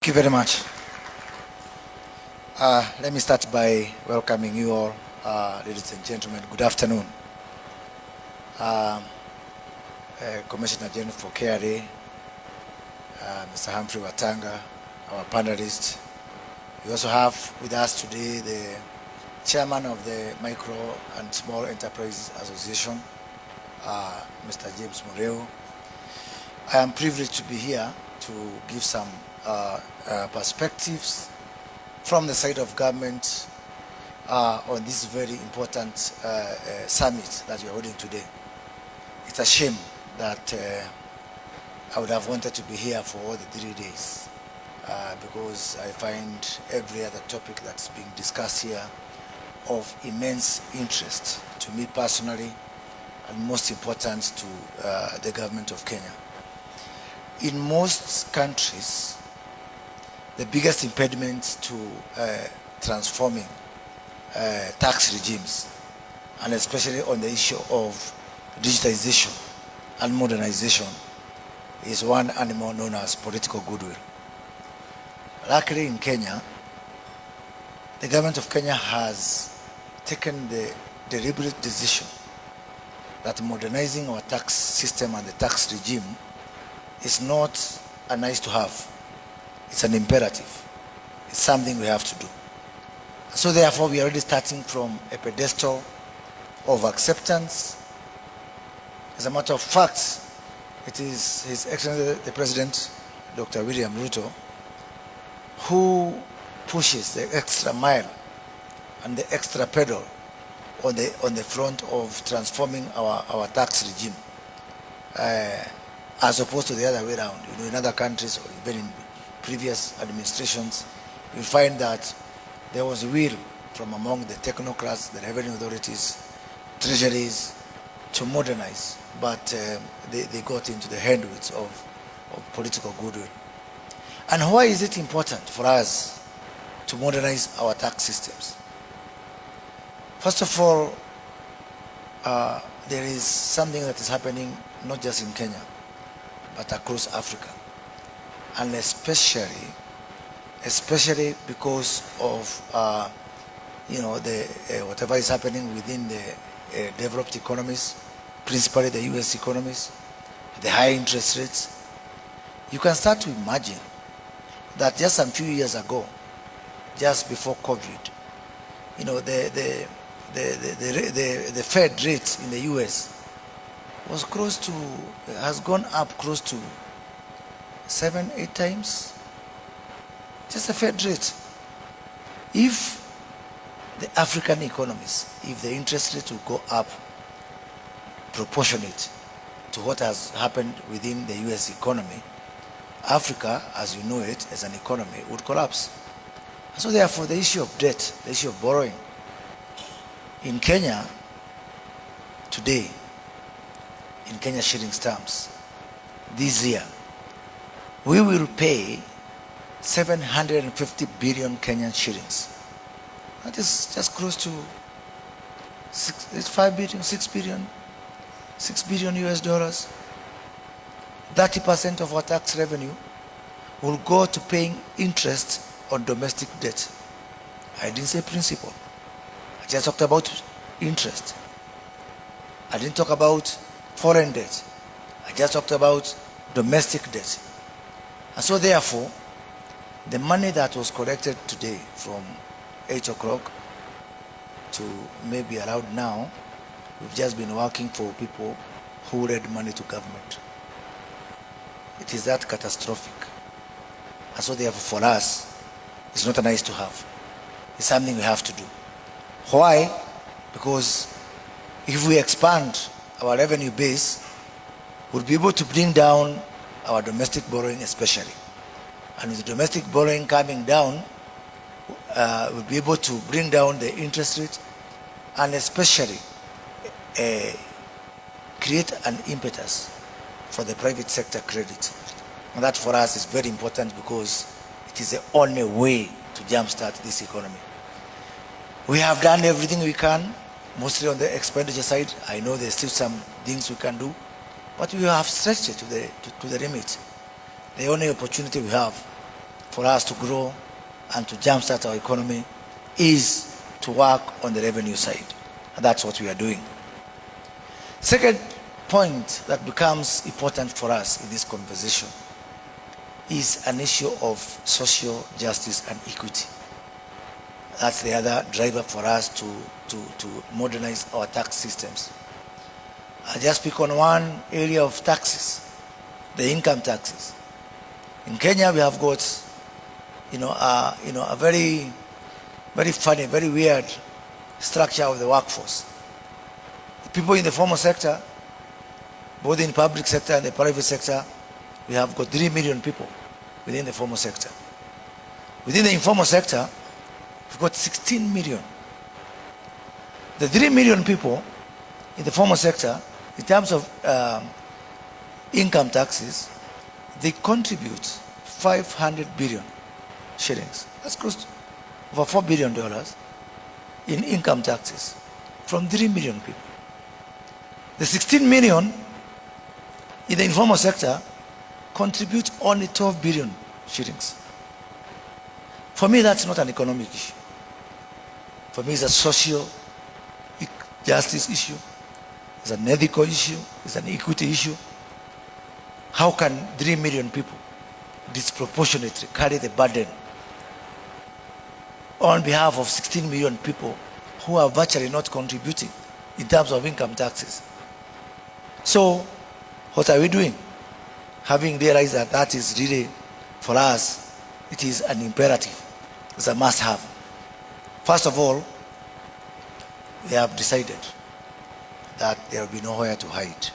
you very much. Let me start by welcoming you all, ladies and gentlemen. Good afternoon. Commissioner General for KRA, Mr. Humphrey Watanga, our panelist. We also have with us today the chairman of the Micro and Small Enterprises Association, Mr. James Mureo. I am privileged to be here to give some perspectives from the side of government on this very important summit that we are holding today. It's a shame that I would have wanted to be here for all the 3 days because I find every other topic that's being discussed here of immense interest to me personally, and most important to the government of Kenya. In most countries, the biggest impediment to transforming tax regimes, and especially on the issue of digitization and modernization, is one animal known as political goodwill. Luckily in Kenya, the government of Kenya has taken the deliberate decision that modernizing our tax system and the tax regime is not a nice to have. It's an imperative. It's something we have to do. So therefore, we are already starting from a pedestal of acceptance. As a matter of fact, it is His Excellency the President, Dr. William Ruto, who pushes the extra mile and the extra pedal on the front of transforming our tax regime, as opposed to the other way around. You know, in other countries or even in previous administrations, you find that there was will from among the technocrats, the revenue authorities, treasuries, to modernize, but they got into the handwoods of political goodwill. And why is it important for us to modernize our tax systems? First of all, there is something that is happening not just in Kenya, but across Africa, and especially because of whatever is happening within the developed economies, principally the US economies, the high interest rates. You can start to imagine that just a few years ago, just before COVID, you know, the Fed rate in the US was has gone up close to 7-8 times. Just the Fed rate. If the African economies, if the interest rate will go up proportionate to what has happened within the US economy, Africa, as you know it, as an economy, would collapse. So therefore, the issue of debt, the issue of borrowing, in Kenya today, in Kenya shillings terms, this year, we will pay 750 billion Kenyan shillings. That is just close to 6 billion US dollars. 30% of our tax revenue will go to paying interest on domestic debt. I didn't say principal. I just talked about interest. I didn't talk about foreign debt. I just talked about domestic debt. And so therefore, the money that was collected today from 8 o'clock to maybe around now, we've just been working for people who lend money to government. It is that catastrophic. And so therefore for us, it's not a nice to have. It's something we have to do. Why? Because if we expand our revenue base, we'll be able to bring down our domestic borrowing especially. And with the domestic borrowing coming down, we'll be able to bring down the interest rate and especially create an impetus for the private sector credit. And that for us is very important because it is the only way to jumpstart this economy. We have done everything we can, mostly on the expenditure side. I know there's still some things we can do, but we have stretched it to the limit. The only opportunity we have for us to grow and to jumpstart our economy is to work on the revenue side. And that's what we are doing. Second point that becomes important for us in this conversation is an issue of social justice and equity. That's the other driver for us to modernize our tax systems. I just pick on one area of taxes, the income taxes. In Kenya, we have got, a very, very funny, very weird structure of the workforce. The people in the formal sector, both in public sector and the private sector, we have got 3 million people within the formal sector. Within the informal sector, we've got 16 million. The 3 million people in the formal sector, in terms of income taxes, they contribute 500 billion shillings. That's close to over $4 billion in income taxes from 3 million people. The 16 million in the informal sector contribute only 12 billion shillings. For me, that's not an economic issue. For me, it's a social justice issue. It's an ethical issue. It's an equity issue. How can 3 million people disproportionately carry the burden on behalf of 16 million people who are virtually not contributing in terms of income taxes? So, what are we doing? Having realized that that is really, for us, it is an imperative. It's a must-have. First of all, we have decided that there will be nowhere to hide.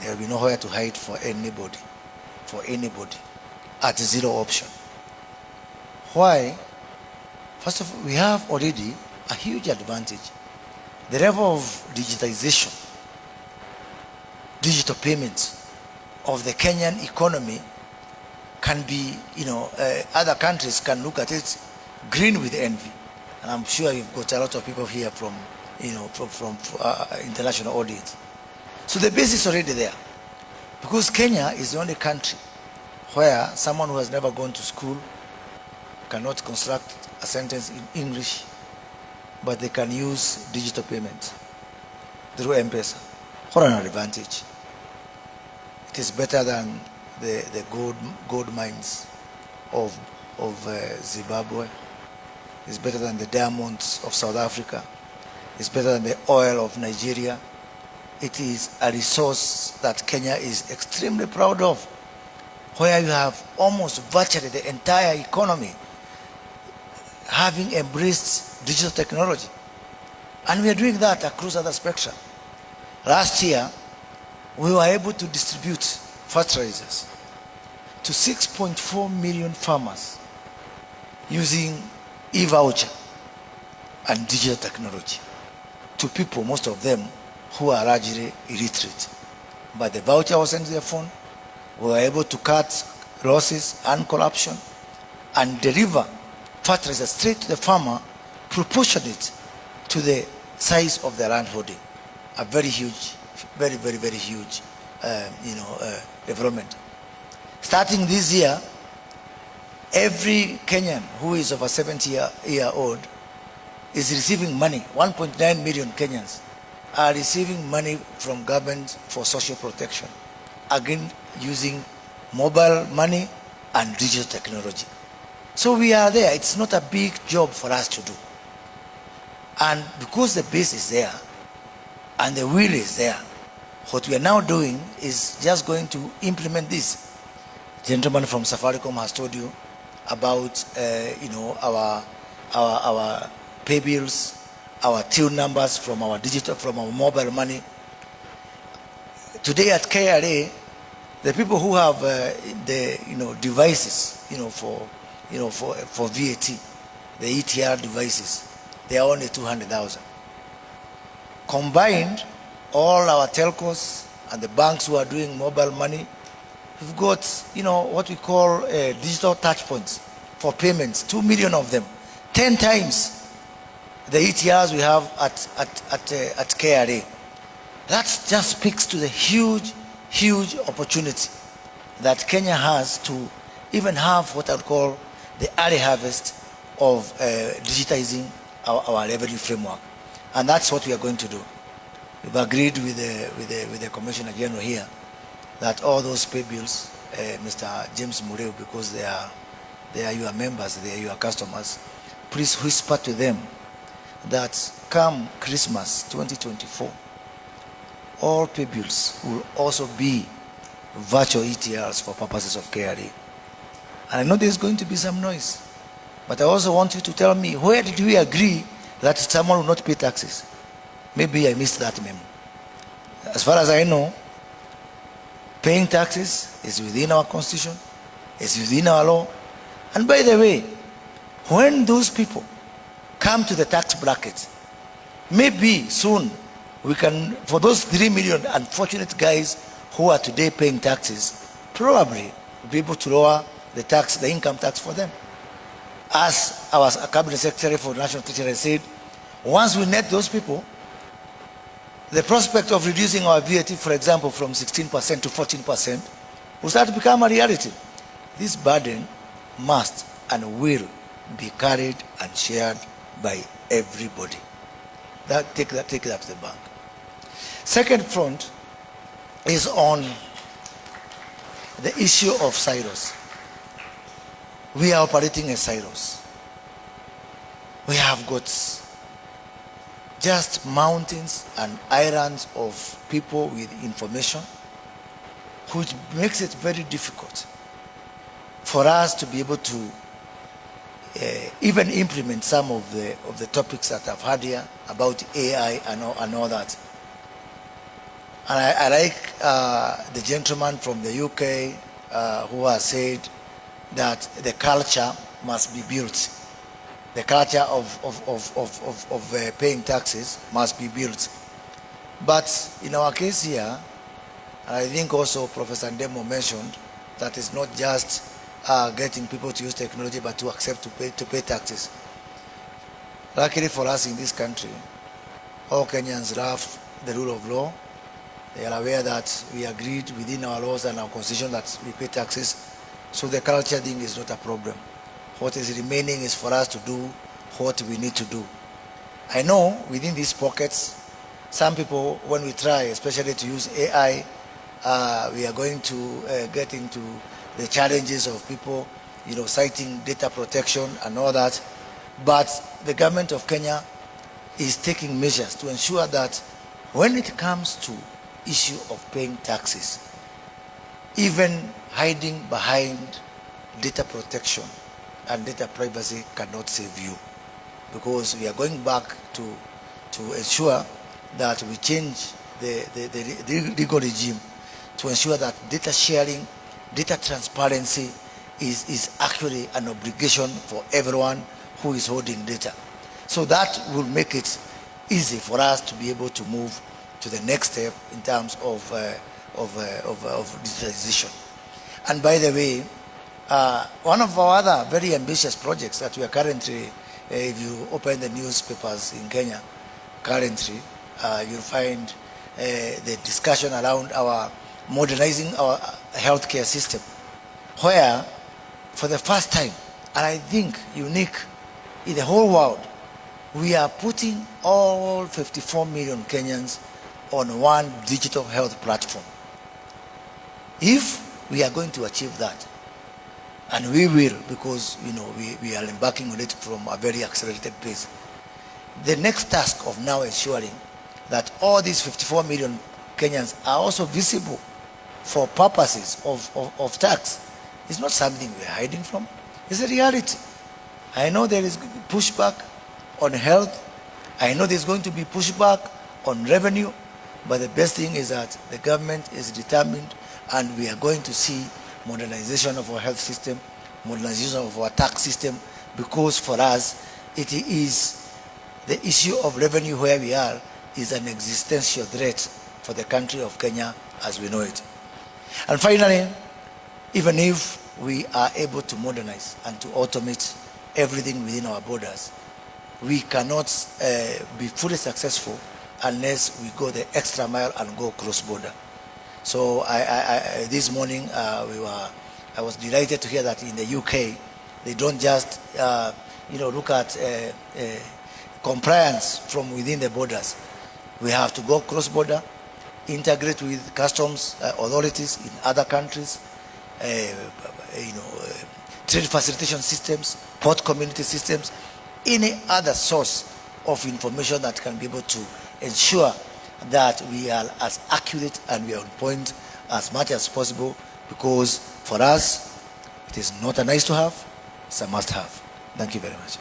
There will be nowhere to hide for anybody, at zero option. Why? First of all, we have already a huge advantage. The level of digitization, digital payments of the Kenyan economy can be, other countries can look at it green with envy. And I'm sure you've got a lot of people here from international audience. So the base is already there. Because Kenya is the only country where someone who has never gone to school cannot construct a sentence in English, but they can use digital payments through M-Pesa. What an advantage. It is better than the gold mines of Zimbabwe. It's better than the diamonds of South Africa. It's better than the oil of Nigeria. It is a resource that Kenya is extremely proud of, where you have almost virtually the entire economy having embraced digital technology. And we are doing that across other spectra. Last year, we were able to distribute fertilizers to 6.4 million farmers using e-voucher and digital technology, to people, most of them, who are largely illiterate. But the voucher was sent to their phone. We were able to cut losses and corruption and deliver fertilizer straight to the farmer, proportionate to the size of the land holding. A very huge, very, very, very huge, development. Starting this year, every Kenyan who is over 70 year old is receiving money. 1.9 million Kenyans are receiving money from government for social protection, again using mobile money and digital technology. So we are there. It's not a big job for us to do. And because the base is there and the will is there, what we are now doing is just going to implement this. Gentleman from Safaricom has told you about our pay bills, our till numbers from our digital, from our mobile money. Today at KRA, the people who have the devices for VAT, the ETR devices, they are only 200,000. Combined, all our telcos and the banks who are doing mobile money, we've got what we call digital touch points for payments, 2 million of them, 10 times the ETRs we have at KRA. That just speaks to the huge opportunity that Kenya has to even have what I would call the early harvest of digitizing our revenue framework. And that's what we are going to do. We've agreed with the Commissioner General here that all those pay bills, Mr. James Mureo, because they are your members, they are your customers, please whisper to them that come Christmas 2024, all pay bills will also be virtual ETRs for purposes of KRA. And I know there's going to be some noise, but I also want you to tell me, where did we agree that someone will not pay taxes? Maybe I missed that memo. As far as I know, paying taxes is within our constitution, it's within our law. And by the way, when those people come to the tax bracket, maybe soon we can, for those 3 million unfortunate guys who are today paying taxes, probably we'll be able to lower the income tax for them. As our Cabinet Secretary for National Treasury said, once we net those people, the prospect of reducing our VAT, for example, from 16% to 14% will start to become a reality. This burden must and will be carried and shared by everybody. Take that to the bank. Second front is on the issue of silos. We are operating in silos. We have got just mountains and islands of people with information, which makes it very difficult for us to be able to even implement some of the topics that I've had here about AI and all that. And I like the gentleman from the UK who has said that the culture must be built. The culture of paying taxes must be built. But in our case here, and I think also Professor Ndemo mentioned that it's not just getting people to use technology, but to accept to pay taxes. Luckily for us in this country, all Kenyans love the rule of law. They are aware that we agreed within our laws and our constitution that we pay taxes. So the culture thing is not a problem. What is remaining is for us to do what we need to do. I know within these pockets, some people, when we try, especially to use AI, we are going to get into the challenges of people, citing data protection and all that. But the government of Kenya is taking measures to ensure that when it comes to issue of paying taxes, even hiding behind data protection and data privacy cannot save you, because we are going back to ensure that we change the legal regime to ensure that data sharing, data transparency is actually an obligation for everyone who is holding data. So that will make it easy for us to be able to move to the next step in terms of digitalization. And by the way, one of our other very ambitious projects that we are currently, if you open the newspapers in Kenya, currently you'll find the discussion around our modernizing our healthcare system, where for the first time, and I think unique in the whole world, we are putting all 54 million Kenyans on one digital health platform. If we are going to achieve that, and we will, because we are embarking on it from a very accelerated pace, the next task of now ensuring that all these 54 million Kenyans are also visible for purposes of tax is not something we are hiding from. It's a reality. I know there is pushback on health. I know there's going to be pushback on revenue. But the best thing is that the government is determined, and we are going to see modernization of our health system, modernization of our tax system, because for us, it is the issue of revenue where we are is an existential threat for the country of Kenya as we know it. And finally, even if we are able to modernize and to automate everything within our borders, we cannot be fully successful unless we go the extra mile and go cross-border. So this morning we were I was delighted to hear that in the UK, they don't just look at compliance from within the borders. We have to go cross-border, integrate with customs authorities in other countries, trade facilitation systems, port community systems, any other source of information that can be able to ensure that we are as accurate and we are on point as much as possible, because for us, it is not a nice to have, it's a must have. Thank you very much.